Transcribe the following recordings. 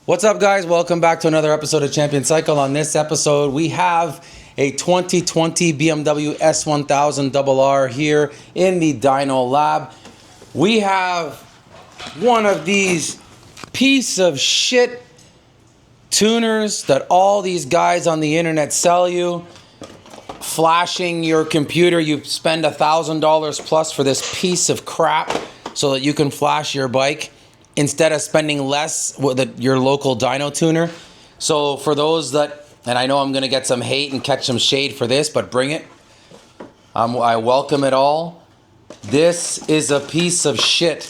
What's up, guys? Welcome back to another episode of Champion Cycle. On this episode, we have a 2020 BMW S1000 RR here in the Dyno lab. We have one of these piece of shit tuners that all these guys on the internet sell you. Flashing your computer, you spend $1,000 plus for this piece of crap so that you can flash your bike instead of spending less with your local dyno tuner. So for those that, and I know I'm going to get some hate and catch some shade for this, but bring it. I welcome it all. This is a piece of shit.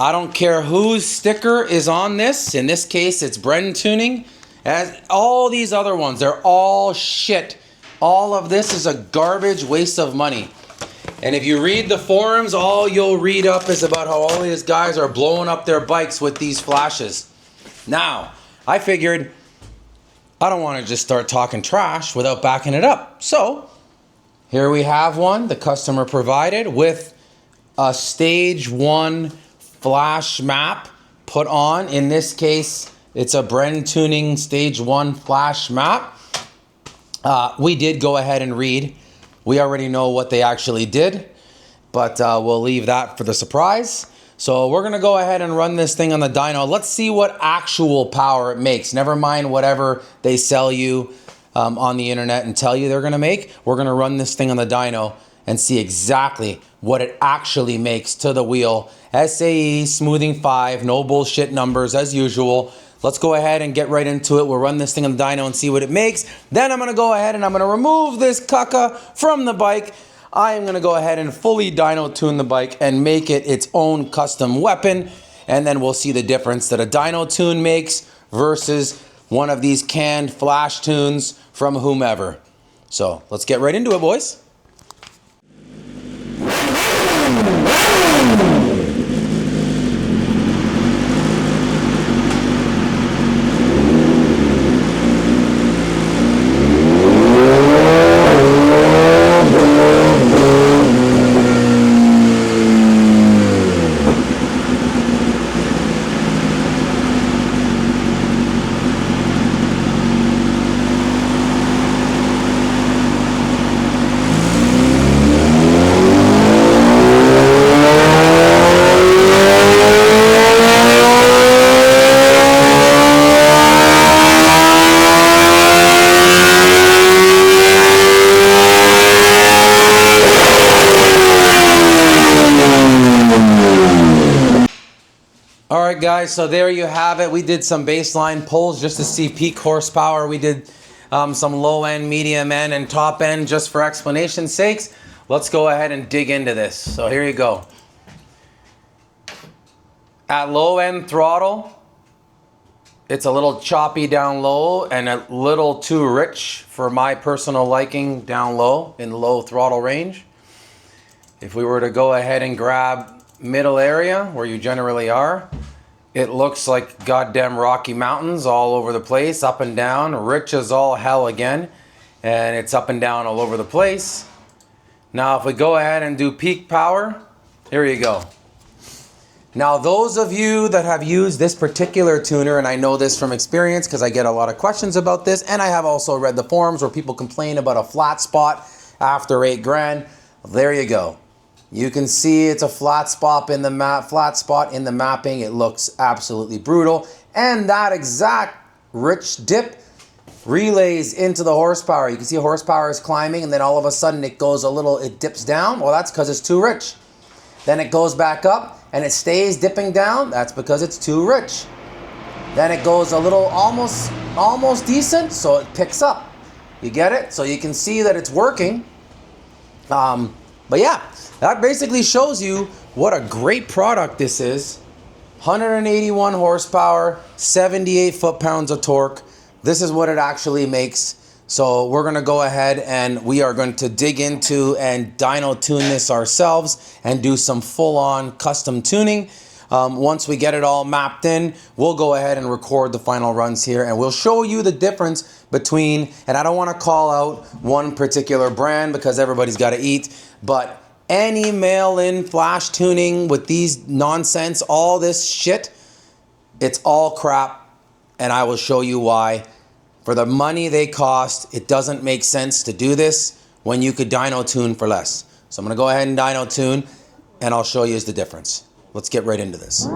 I don't care whose sticker is on this. In this case, it's Brendan Tuning. As all these other ones, they're all shit. All of this is a garbage waste of money. And if you read the forums, all you'll read up is about how all these guys are blowing up their bikes with these flashes. Now, I figured I don't want to just start talking trash without backing it up. So, here we have one, the customer provided, with a stage 1 flash map put on. In this case, it's a Brendan Tuning stage 1 flash map. We did go ahead and read. We already know what they actually did, but we'll leave that for the surprise. So we're gonna go ahead and run this thing on the dyno. Let's see what actual power it makes. Never mind whatever they sell you on the internet and tell you they're gonna make. We're gonna run this thing on the dyno and see exactly what it actually makes to the wheel. SAE, smoothing 5, no bullshit numbers as usual. Let's go ahead and get right into it. We'll run this thing on the dyno and see what it makes. Then I'm gonna go ahead and I'm gonna remove this caca from the bike. I am gonna go ahead and fully dyno tune the bike and make it its own custom weapon. And then we'll see the difference that a dyno tune makes versus one of these canned flash tunes from whomever. So let's get right into it, boys. Alright guys, so there you have it. We did some baseline pulls just to see peak horsepower. We did some low end, medium end, and top end just for explanation's sakes. Let's go ahead and dig into this. So here you go. At low end throttle, it's a little choppy down low and a little too rich for my personal liking down low in low throttle range. If we were to go ahead and grab middle area where you generally are, it looks like goddamn Rocky Mountains all over the place, up and down, rich as all hell again, and it's up and down all over the place. Now if we go ahead and do peak power, here you go. Now those of you that have used this particular tuner, and I know this from experience because I get a lot of questions about this, and I have also read the forums where people complain about a flat spot after 8 grand. There you go. You can see it's a flat spot in the mapping. It looks absolutely brutal. And that exact rich dip relays into the horsepower. You can see horsepower is climbing and then all of a sudden it dips down. Well, that's because it's too rich. Then it goes back up and it stays dipping down. That's because it's too rich. Then it goes a little almost decent, so it picks up. You get it? So you can see that it's working. But yeah, that basically shows you what a great product this is. 181 horsepower, 78 foot-pounds of torque. This is what it actually makes. So we're gonna go ahead and we are going to dig into and dyno tune this ourselves and do some full-on custom tuning. Once we get it all mapped in, we'll go ahead and record the final runs here and we'll show you the difference between, and I don't want to call out one particular brand because everybody's got to eat, but any mail-in flash tuning with these nonsense, all this shit, it's all crap. and I will show you why. For the money they cost, it doesn't make sense to do this when you could dyno tune for less. So I'm gonna go ahead and dyno tune, and I'll show you the difference. Let's get right into this.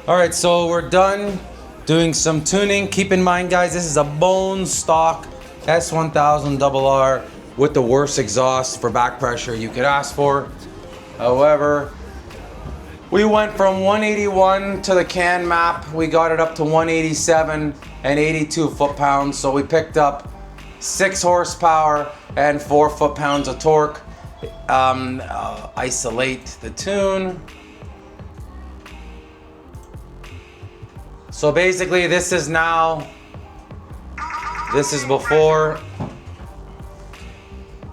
All right, so we're done doing some tuning. Keep in mind, guys, this is a bone stock S1000 RR with the worst exhaust for back pressure you could ask for. However, we went from 181 to the CAN map. We got it up to 187 and 82 foot-pounds. So we picked up 6 horsepower and 4 foot-pounds of torque. Isolate the tune. So basically this is now, this is before.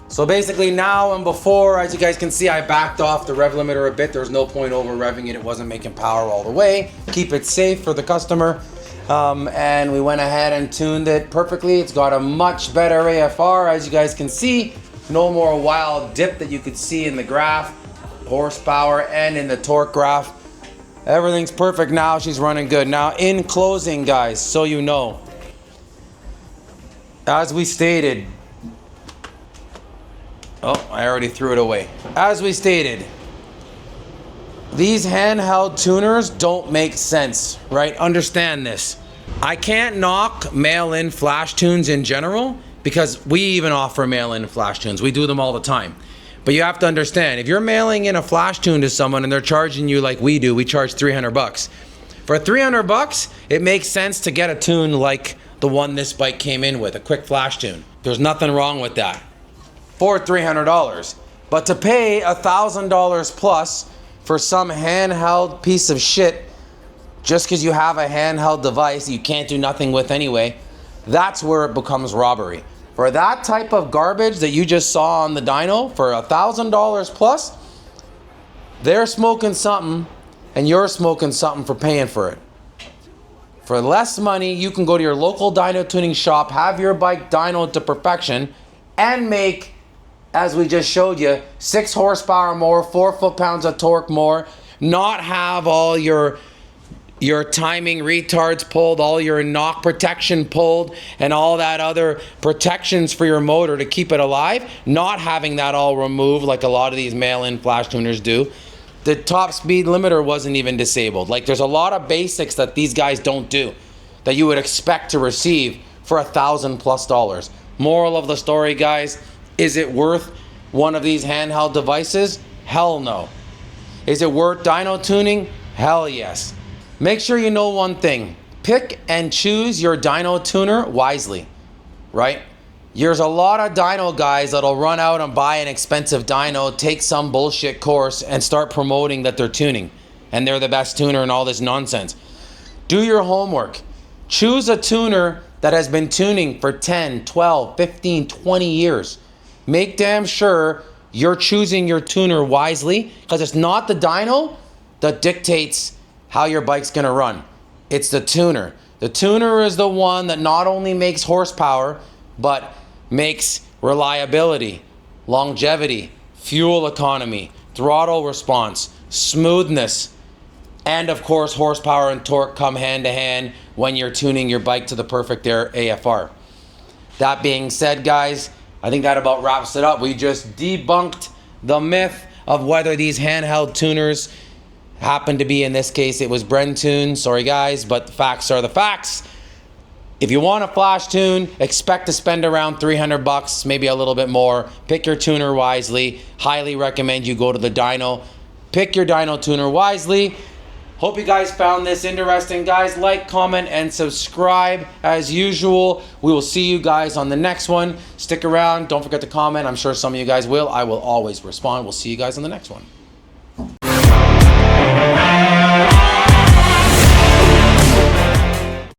So basically now and before, as you guys can see, I backed off the rev limiter a bit. There's no point over revving it. It wasn't making power all the way. Keep it safe for the customer. And we went ahead and tuned it perfectly. It's got a much better AFR, as you guys can see. No more wild dip that you could see in the graph, horsepower and in the torque graph. Everything's perfect now. She's running good. Now, in closing, guys, so you know, as we stated, oh, I already threw it away. As we stated, these handheld tuners don't make sense, right? Understand this. I can't knock mail-in flash tunes in general because we even offer mail-in flash tunes. We do them all the time. But you have to understand, if you're mailing in a flash tune to someone and they're charging you like we do, we charge 300 bucks. For 300 bucks, it makes sense to get a tune like the one this bike came in with, a quick flash tune. There's nothing wrong with that for $300. But to pay $1,000 plus for some handheld piece of shit, just because you have a handheld device you can't do nothing with anyway, that's where it becomes robbery. For that type of garbage that you just saw on the dyno, for $1,000 plus, they're smoking something and you're smoking something for paying for it. For less money, you can go to your local dyno tuning shop, have your bike dynoed to perfection, and make, as we just showed you, 6 horsepower more, 4 foot-pounds of torque more, not have all your timing retards pulled, all your knock protection pulled, and all that other protections for your motor to keep it alive, not having that all removed like a lot of these mail-in flash tuners do. The top speed limiter wasn't even disabled. Like, there's a lot of basics that these guys don't do that you would expect to receive for $1,000+ Moral of the story, guys, is it worth one of these handheld devices? Hell no. Is it worth dyno tuning? Hell yes. Make sure you know one thing. Pick and choose your dyno tuner wisely, right? There's a lot of dyno guys that'll run out and buy an expensive dyno, take some bullshit course, and start promoting that they're tuning and they're the best tuner and all this nonsense. Do your homework. Choose a tuner that has been tuning for 10, 12, 15, 20 years. Make damn sure you're choosing your tuner wisely, because it's not the dyno that dictates how your bike's gonna run. It's the tuner. The tuner is the one that not only makes horsepower, but makes reliability, longevity, fuel economy, throttle response, smoothness, and of course horsepower and torque come hand to hand when you're tuning your bike to the perfect AFR. That being said, guys, I think that about wraps it up. We just debunked the myth of whether these handheld tuners happen to be, in this case, it was Bren Tune. Sorry, guys, but the facts are the facts. If you want a flash tune, expect to spend around 300 bucks, maybe a little bit more. Pick your tuner wisely. Highly recommend you go to the dyno. Pick your dyno tuner wisely. Hope you guys found this interesting. Guys, like, comment, and subscribe as usual. We will see you guys on the next one. Stick around. Don't forget to comment. I'm sure some of you guys will. I will always respond. We'll see you guys on the next one.